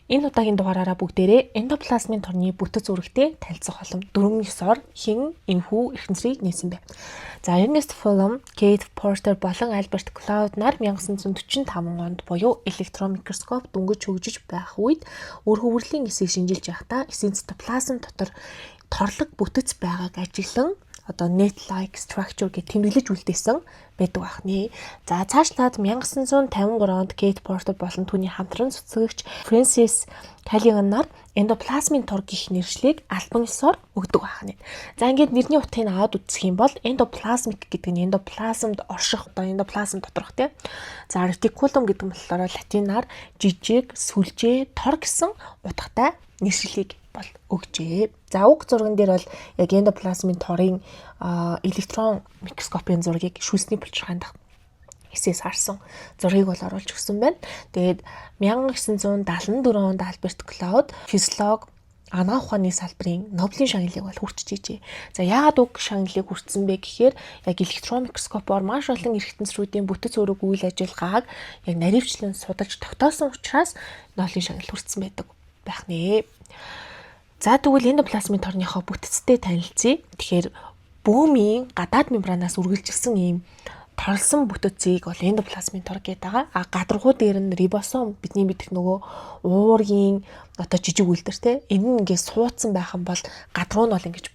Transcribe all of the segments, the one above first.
Энэ удаагийн дугаараараа бүгдээрээ эндоплазмын торны бүтэц үүрэгтэй танилцах болон 4-9-оор хэн энэхүү эрхэнцрийг нээсэн бэ. За Ernest Fulham, Kate Porter болон Albert Cloud нар 1945 онд буюу электрон микроскоп дүнгэж хөгжиж байх үед өр хөврөлийн эсийг шинжилж байхдаа эсийн цитоплазм дотор торлог бүтэц байгааг ажиглан net-like structure гэж тэмдэглэж үлдээсэн байдаг байна. За цаашлаад 1953 онд Kate Porter болон түүний хамтран цуцгагч Francis Calligan нар эндоплазмын тор гэх нэршлиг альбом ёсоор өгдөг байна. За ингээд нэрний утгыг аваад үзэх юм бол эндоплазмик гэдэг нь эндоплазмд орших эндоплазм доторх тийм. За reticulum гэдэг нь болохоор латинаар жижиг, сүлжээ, тор гэсэн утгатай нэршлиг бол өгчээ. За уг зурган дээр бол яг эндоплазмын торын электрон микроскопын зургийг шүүлсний булчиргаанд эсээс харсан зургийг бол оруулж өгсөн байна. Тэгээд 1974 онд Альберт Клауд физиолог анагаах ухааны салбарын Нобелийн шагналыг бол хүртчихжээ. За яагаад уг шагналыг хүртсэн бэ гэхээр яг электрон микроскопоор маш олон эрхтэнцрүүдийн бүтэц үүрэг үйл ажиллагааг яг наривчлан судалж тогтоосон учраас Нобелийн шагнал хүртсэн байдаг байх нэ. За тэгвэл эндоплазмын торныхоо бүтэцтэй танилцъя. Тэгэхээр бөөмийн гадаад мембранаас үргэлжилсэн ийм торлсон бүтэцийг бол эндоплазмын тор гэдэг байгаа. Гадаргуу дээр нь рибосом бидний мэдэх нөгөө уургийн жижиг үйлдвэр те. Энэ нь ингээд суудсан байх юм бол гадаргуу нь бол ингэж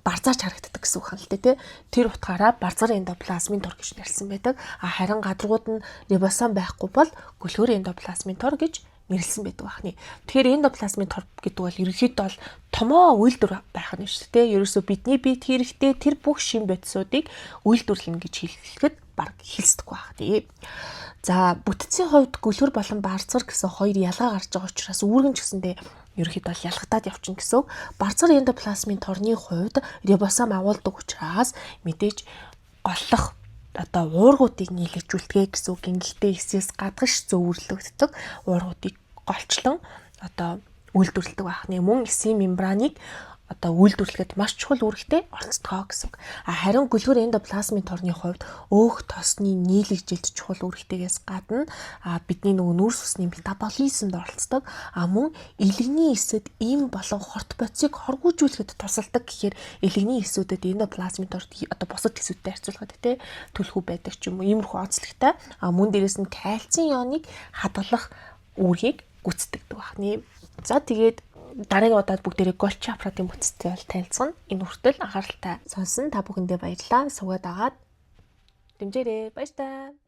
барзаарч харагддаг гэсэн үг хаалт те. Тэр утгаараа барзар эндоплазмын тор гэж нэрлсэн байдаг. Харин гадаргууд нь рибосом байхгүй бол гөлгөр эндоплазмын тор гэж нэрлсэн байдаг байна. Тэгэхээр эндоплазмын тор гэдэг бол ерөнхийдөө бол томоо үйлдвэр байх нь шүү дээ. Ерөөсөө бидний биед хэрэгтэй тэр бүх шин бодисуудыг үйлдвэрлэнэ гэж хэлэхэд баг хэлсдэггүй байна. За бүтэцийн хувьд гөлгөр болон барзар гэсэн хоёр ялгаа гарч байгаа учраас үүргэн ч гэсэндээ ерөнхийдөө бол ялгадаад явчихна гэсэн. Барзар эндоплазмын торны хувьд рибосом агуулдаг учраас мэдээж голлох уургуудыг нийлэгжүүлдэг гэсэн үг. Гэхдээ эсээс гадагш зөвөрлөгддөг уургуудыг голчлон үйлдвэрлэдэг байна. Мөн эсийн мембраныг үйлдвэрлэхэд маш чухал үүрэгтэй оролцдог гэсэн үг. Харин гөлгөр эндоплазмын торны хувьд өөх тосны нийлэгжилт чухал үүрэгтэйгээс гадна бидний нөгөө нүүрс усны метаболизмд оролцдог. Мөн илэгний эсэд им болон хорт бодисыг хоргоожүүлэхэд тусалдаг гэхээр илэгний эсүүдэд эндоплазмын тор бусад эсүүдтэй харьцуулахад төлхөө байдаг ч юм уу иймэрхүү онцлогтой. Мөн дээрэс нь кальцийн ионыг хадгалах үүргийг гүйцэтгэдэг байна. За тэгээд дараагийн удаад бүгдээрээ Golgi аппаратын бүтцтэй бол танилцсан. Энэ хүртэл анхааралтай сонсон та бүхэндээ баярлалаа. Суугаад агаад дэмжээрэй. Баяр таа.